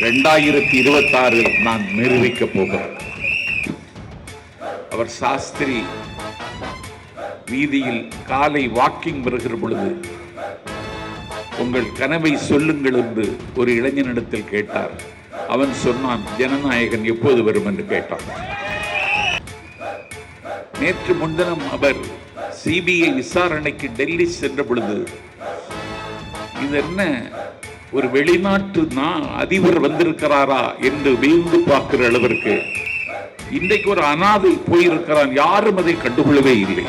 2026 நான் நிரூபிக்க போகிறேன். அவர் சாஸ்திரி வீதியில் காலை வாக்கிங் வருகிற பொழுது உங்கள் கனவை சொல்லுங்கள் என்று ஒரு இளைஞனிடத்தில் கேட்டார். அவன் சொன்னான், ஜனநாயகன் எப்போது வரும் என்று கேட்டான். நேற்று முன்தினம் அவர் சிபிஐ விசாரணைக்கு டெல்லி சென்ற பொழுது இது என்ன ஒரு வெளிநாட்டு அதிபர் வந்திருக்கிறாரா என்று வியந்து பார்க்கிற அளவிற்கு இன்றைக்கு ஒரு அனாதை போயிருக்கிறான். யாரும் அதை கண்டுகொள்ளவே இல்லை.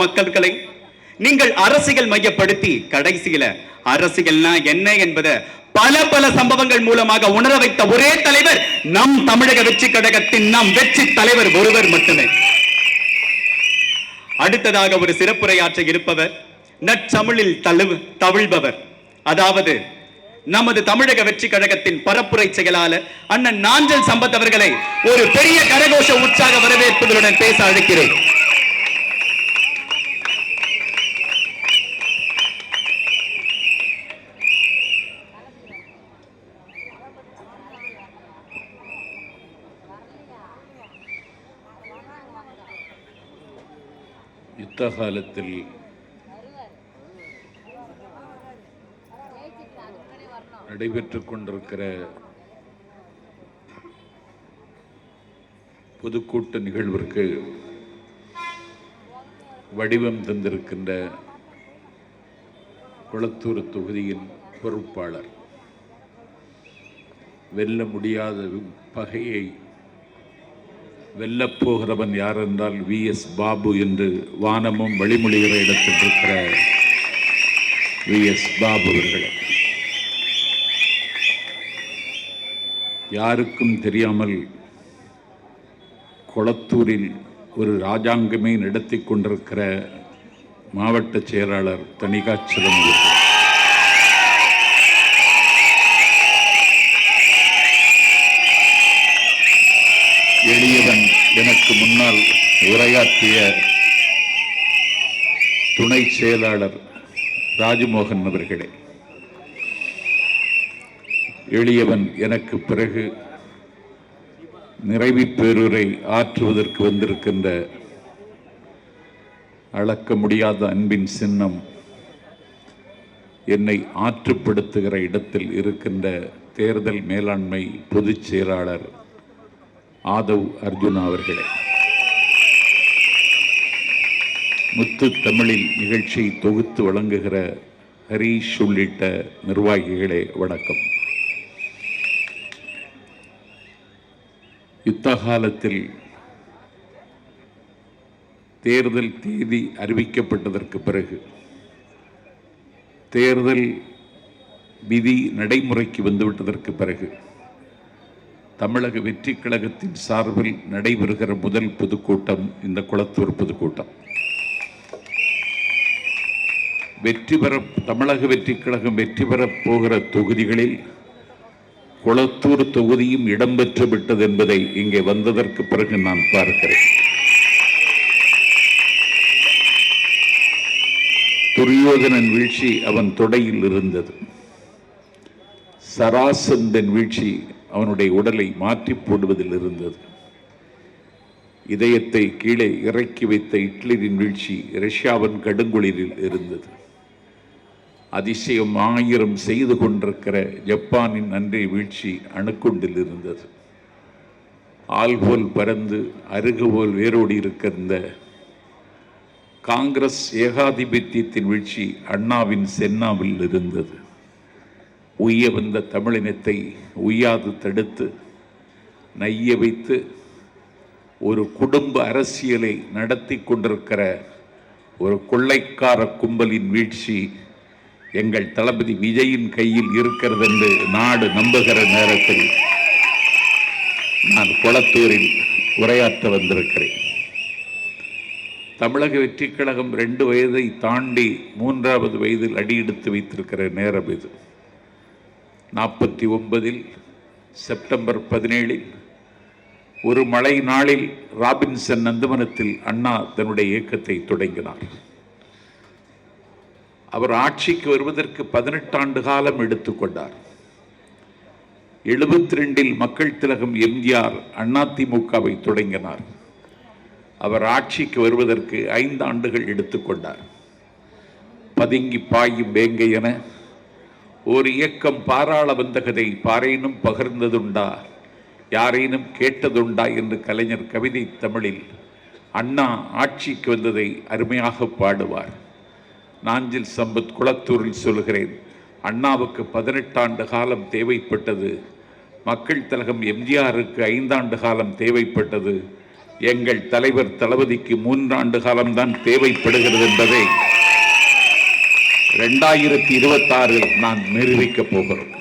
மக்களை நீங்கள் அரசியல் மையப்படுத்தி கடைசியில அரசியல்னா என்ன என்பதை பல சம்பவங்கள் மூலமாக உணர வைத்த ஒரே தலைவர் நம் தமிழக வெற்றி கழகத்தின் நம் வெற்றி தலைவர் ஒருவர் மட்டுமே. அடுத்ததாக ஒரு சிறப்புரையாற்ற இருப்பவர் நற்சமிழில் தவிழ்பவர், அதாவது நமது தமிழக வெற்றி கழகத்தின் பரப்புரை செயலாளர் அண்ணன் நாஞ்சல் சம்பத் அவர்களை ஒரு பெரிய கரகோஷ உற்சாக வரவேற்புகளுடன் பேச அழைக்கிறேன். யுத்த காலத்தில் நடைபெற்றுக் கொண்டிருக்கிற பொதுக்கூட்ட நிகழ்விற்கு வடிவம் தந்திருக்கின்ற குளத்தூர் தொகுதியின் பொறுப்பாளர், வெல்ல முடியாத பகையை வெல்லப்போகிறவன் யார் என்றால் VS பாபு என்று வானமும் வழிமொழிகிற இடத்தில் இருக்கிற VS பாபு அவர்களே, யாருக்கும் தெரியாமல் கொளத்தூரில் ஒரு ராஜாங்கமே நடத்தி கொண்டிருக்கிற மாவட்ட செயலாளர் தணிகாச்சலம் அவர்கள், எளியவன் எனக்கு முன்னால் உரையாற்றிய துணை செயலாளர் ராஜமோகன் அவர்களே, எளியவன் எனக்கு பிறகு நிறைவி பேருரை ஆற்றுவதற்கு வந்திருக்கின்ற அளக்க முடியாத அன்பின் சின்னம், என்னை ஆற்றுப்படுத்துகிற இடத்தில் இருக்கின்ற தேர்தல் மேலாண்மை பொதுச் செயலாளர் ஆதவ் அர்ஜுனா அவர்களே, முத்து தமிழில் நிகழ்ச்சியை தொகுத்து வழங்குகிற ஹரீஷ் உள்ளிட்ட நிர்வாகிகளே வணக்கம். யுத்த காலத்தில் தேர்தல் தேதி அறிவிக்கப்பட்டதற்கு பிறகு தேர்தல் விதி நடைமுறைக்கு வந்துவிட்டதற்கு பிறகு தமிழக வெற்றி கழகத்தின் சார்பில் நடைபெறுகிற முதல் பொதுக்கூட்டம் இந்த குளத்தூர் பொதுக்கூட்டம். தமிழக வெற்றி கழகம் வெற்றி பெறப் போகிற தொகுதிகளில் குளத்தூர் தொகுதியும் இடம்பெற்று விட்டது என்பதை இங்கே வந்ததற்கு பிறகு நான் பார்க்கிறேன். துரியோதனன் வீழ்ச்சி அவன் தொடையில் இருந்தது. சராசந்தன் வீழ்ச்சி அவனுடைய உடலை மாற்றி போடுவதில் இருந்தது. இதயத்தை கீழே இறக்கி வைத்த ஹிட்லரின் வீழ்ச்சி ரஷ்யாவின் கடுங்குளிரில் இருந்தது. அதிசயம் 1000 செய்து கொண்டிருக்கிற ஜப்பானின் அன்றைய வீழ்ச்சி அணுக்குண்டில் இருந்தது. ஆள்போல் பறந்து அருகுபோல் வேரோடி இருக்கின்ற காங்கிரஸ் ஏகாதிபத்தியத்தின் வீழ்ச்சி அண்ணாவின் சென்னாவில் இருந்தது. உய்ய வந்த தமிழினத்தை உய்யாது தடுத்து நைய வைத்து ஒரு குடும்ப அரசியலை நடத்தி கொண்டிருக்கிற ஒரு கொள்ளைக்கார கும்பலின் வீழ்ச்சி எங்கள் தளபதி விஜயின் கையில் இருக்கிறது என்று நாடு நம்புகிற நேரத்தில் நான் குளத்தூரில் உரையாற்ற வந்திருக்கிறேன். தமிழக வெற்றி கழகம் 2 வயதை தாண்டி 3வது வயதில் அடியெடுத்து வைத்திருக்கிற நேரம் இது. 49 செப்டம்பர் 17 ஒரு மழை நாளில் ராபின்சன் நந்தவனத்தில் அண்ணா தன்னுடைய இயக்கத்தை தொடங்கினார். அவர் ஆட்சிக்கு வருவதற்கு 18 ஆண்டு காலம் எடுத்துக்கொண்டார். 72 மக்கள் திலகம் எம்ஜிஆர் அதிமுகவை தொடங்கினார். அவர் ஆட்சிக்கு வருவதற்கு 5 ஆண்டுகள் எடுத்துக்கொண்டார். பதுங்கி பாயும் வேங்கை என ஒரு இயக்கம் பாராள வந்தகதை பாரேனும் பகிர்ந்ததுண்டா, யாரேனும் கேட்டதுண்டா என்று கலைஞர் கவிதை தமிழில் அண்ணா ஆட்சிக்கு வந்ததை அருமையாக பாடுவார். நாஞ்சில் சம்பத் குளத்தூரில் சொல்கிறேன், அண்ணாவுக்கு 18 ஆண்டு காலம் தேவைப்பட்டது, மக்கள் திலகம் எம்ஜிஆருக்கு 5 ஆண்டு காலம் தேவைப்பட்டது, எங்கள் தலைவர் தளபதிக்கு 3 ஆண்டு காலம்தான் தேவைப்படுகிறது என்பதை 2026 நான் நிரூபிக்கப் போகிறோம்.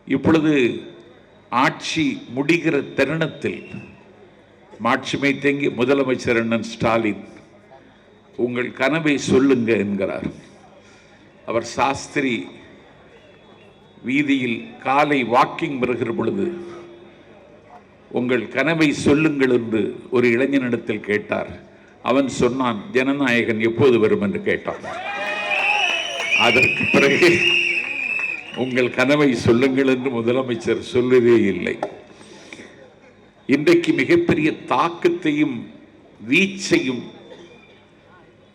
இப்பொழுது ஆட்சி முடிகிற தருணத்தில் மாட்சிமை தேங்கி முதலமைச்சர் அண்ணன் ஸ்டாலின் உங்கள் கனவை சொல்லுங்க என்கிறார். அவர் சாஸ்திரி வீதியில் காலை வாக்கிங் வருகிற பொழுது உங்கள் கனவை சொல்லுங்கள் என்று ஒரு இளைஞனிடத்தில் கேட்டார். அவன் சொன்னான், ஜனநாயகன் எப்போது வரும் என்று கேட்டான். அதற்கு பிறகு உங்கள் கனவை சொல்லுங்கள் என்று முதலமைச்சர் சொல்லவே இல்லை. இன்றைக்கு மிகப்பெரிய தாக்கத்தையும் வீச்சையும்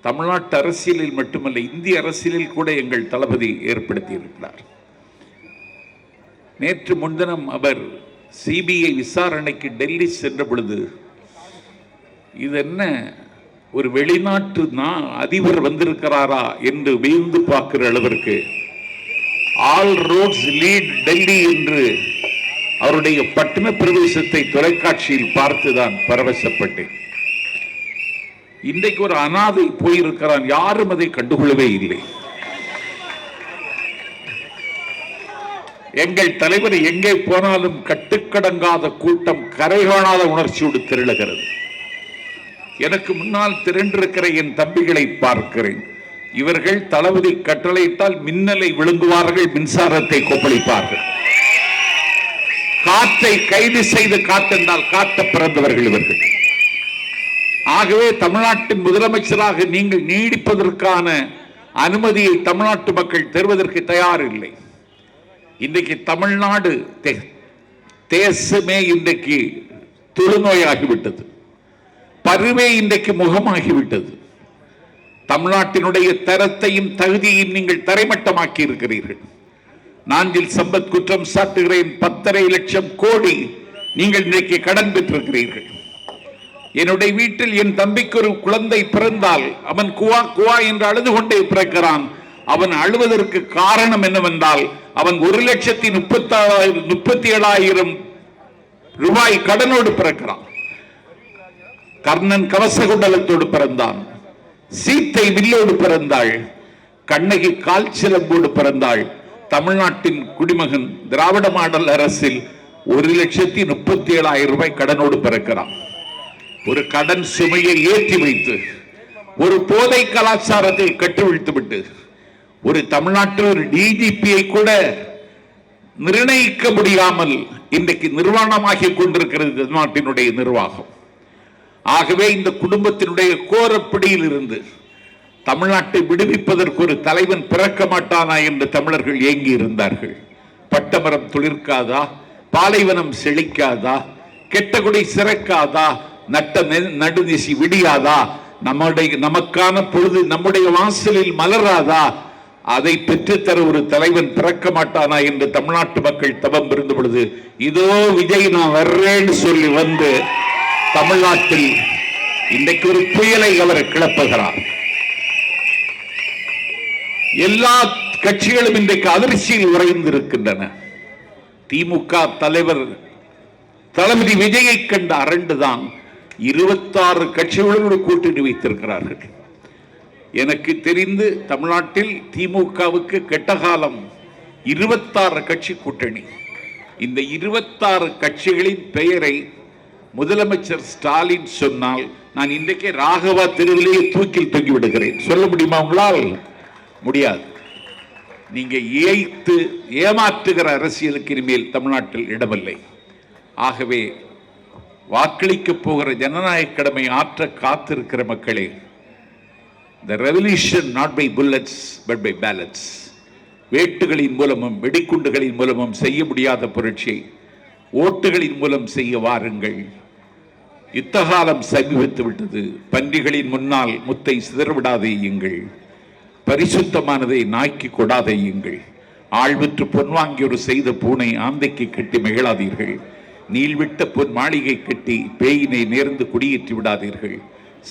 தமிழ்நாட்டு அரசியலில் மட்டுமல்ல, இந்திய அரசியலில் கூட எங்கள் தளபதி ஏற்படுத்தி இருக்கிறார். நேற்று முன்தினம் அவர் சிபிஐ விசாரணைக்கு டெல்லி சென்ற பொழுது, இது என்ன ஒரு வெளிநாட்டு அதிபர் வந்திருக்கிறாரா என்று வியந்து பார்க்கிற அளவிற்கு ஆல் ரோட்ஸ் லீட் டெல்லி என்று அவருடைய பட்டண பிரவேசத்தை தொலைக்காட்சியில் பார்த்துதான் பரவசப்பட்டேன். இன்றைக்கு ஒரு அனாதை போயிருக்கிறான், யாரும் அதை கண்டுகொள்ளவே இல்லை. எங்கள் தலைவர் எங்கே போனாலும் கட்டுக்கடங்காத கூட்டம், கரை காணாத உணர்ச்சியோடு திரளுகிறது. எனக்கு முன்னால் திரண்டிருக்கிற என் தம்பிகளை பார்க்கிறேன். இவர்கள் தளபதி கட்டளையிட்டால் மின்னலை விழுங்குவார்கள், மின்சாரத்தை கொப்பளிப்பார்கள். காற்றை கைது செய்து காத்தென்றால் காட்ட பிறந்தவர்கள் இவர்கள். ஆகவே தமிழ்நாட்டின் முதலமைச்சராக நீங்கள் நீடிப்பதற்கான அனுமதியை தமிழ்நாட்டு மக்கள் தருவதற்கு தயார் இல்லை. இன்றைக்கு தமிழ்நாடு தேசமே இன்றைக்கு தொழுநோயாகிவிட்டது, பருவே இன்றைக்கு முகமாகிவிட்டது. தமிழ்நாட்டினுடைய தரத்தையும் தகுதியையும் நீங்கள் தரைமட்டமாக்கி இருக்கிறீர்கள். நாஞ்சில் சம்பத் குற்றம் சாட்டுகிறேன், 10.5 லட்சம் கோடி நீங்கள் இன்றைக்கு கடன் பெற்றிருக்கிறீர்கள். என்னுடைய வீட்டில் என் தம்பிக்கு ஒரு குழந்தை பிறந்தால் அவன் குவா குவா என்று அழுது கொண்டே பிறக்கிறான். அவன் அழுவதற்கு காரணம் என்னவென்றால், அவன் 1,37,000 ரூபாய் கடனோடு பிறக்கிறான். கர்ணன் கவசகுண்டலத்தோடு பிறந்தான், சீத்தை வில்லோடு பிறந்தாள், கண்ணகி கால் சிலம்போடு பிறந்தாள். தமிழ்நாட்டின் குடிமகன் திராவிட மாடல் அரசில் 1,37,000 ரூபாய் கடனோடு பிறக்கிறான். ஒரு கடன் சுமையை ஏற்றி வைத்து, ஒரு போதை கலாச்சாரத்தை கட்டுவிழ்த்து விட்டு, ஒரு தமிழ்நாட்டில் ஒரு டிஜிபியை கூட நிர்ணயிக்க முடியாமல் இன்றைக்கு நிர்வாணமாகி கொண்டிருக்கிறது தமிழ்நாட்டினுடைய நிர்வாகம். ஆகவே இந்த குடும்பத்தினுடைய கோரப்பிடியில் இருந்து தமிழ்நாட்டை விடுவிப்பதற்கு ஒரு தலைவன் பிறக்க மாட்டானா என்று தமிழர்கள் ஏங்கி இருந்தார்கள். பட்டமரம் துளிர்க்காதா, பாலைவனம் செழிக்காதா, கெட்டகுடி சிறக்காதா, நட்ட நடுநிசி விடியாதா, நமக்கான பொழுது நம்முடைய வாசலில் மலராதா, அதை பெற்றுத்தர ஒரு தலைவன் பிறக்க மாட்டானா என்று தமிழ்நாட்டு மக்கள் தவம் இருந்த பொழுது, இதோ விஜய் நான் வர்றேன்னு சொல்லி வந்து தமிழ்நாட்டில் இன்றைக்கு ஒரு புயலை அவர் கிளப்புகிறார். எல்லா கட்சிகளும் இன்றைக்கு அதிர்ச்சியில் உறைந்திருக்கின்றன. திமுக தலைவர் தளபதி விஜயை கண்ட அரண்டுதான் 26 கட்சிகளோடு கூட்டணி வைத்திருக்கிறார்கள். எனக்கு தெரிந்து தமிழ்நாட்டில் திமுகவுக்கு கெட்ட காலம் 26 கட்சி கூட்டணி. இந்த 26 கட்சிகளின் பெயரை முதலமைச்சர் ஸ்டாலின் சொன்னால் நான் இன்றைக்கே ராகவா தெருவிலேயே தூக்கில் தொங்கி விடுகிறேன். சொல்ல முடியுமா உங்களால்? முடியாது. நீங்க ஏமாற்றுகிற அரசியலுக்கு இனிமேல் தமிழ்நாட்டில் இடமில்லை. ஆகவே வாக்களிக்க போகிற ஜனநாயக கடமை ஆற்ற காத்திருக்கிற மக்களே, The revolution not by bullets but by ballots. வேட்டுகளின் மூலமும் வெடிக்குண்டுகளின் மூலமும் செய்ய முடியாத புரட்சியை ஓட்டுகளின் மூலம் செய்ய வாருங்கள். யுத்தகாலம் சமீபித்து விட்டது. பன்றிகளின் முன்னால் முத்தை சிதறவிடாதேயுங்கள். பரிசுத்தமானதை நாய்க்கு கொடாதேயுங்கள். ஆழ்விற்று பொன்வாங்கியொரு செய்த பூனை ஆந்தைக்கு கட்டி மகிழாதீர்கள். நீள்விட்ட பொன் மாளிகை கட்டி பேயினை நேர்ந்து குடியேற்றி விடாதீர்கள்.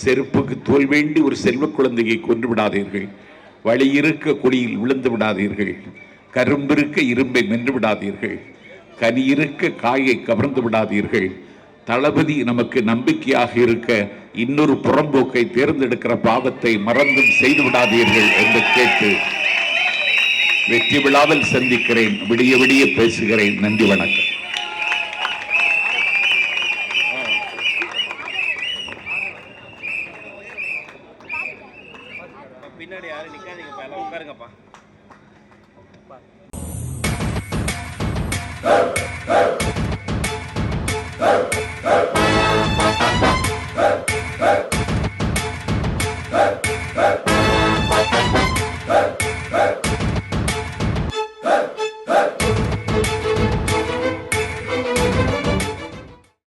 செருப்புக்கு தோல் வேண்டி ஒரு செல்வ குழந்தையை கொன்று விடாதீர்கள். வழியிருக்க குழியில் விழுந்து விடாதீர்கள். கரும்பிருக்க இரும்பை மென்று விடாதீர்கள். கனியிருக்க காயை கவர்ந்து விடாதீர்கள். தளபதி நமக்கு நம்பிக்கையாக இருக்க இன்னொரு புறம்போக்கை தேர்ந்தெடுக்கிற பாவத்தை மறந்தும் செய்து விடாதீர்கள் என்று கேட்டு வெற்றி விழாவில் சந்திக்கிறேன். விடிய விடிய பேசுகிறேன். நன்றி, வணக்கம். பின்னாடி யாரும் நிக்காதீங்க, உட்காருங்கப்பா.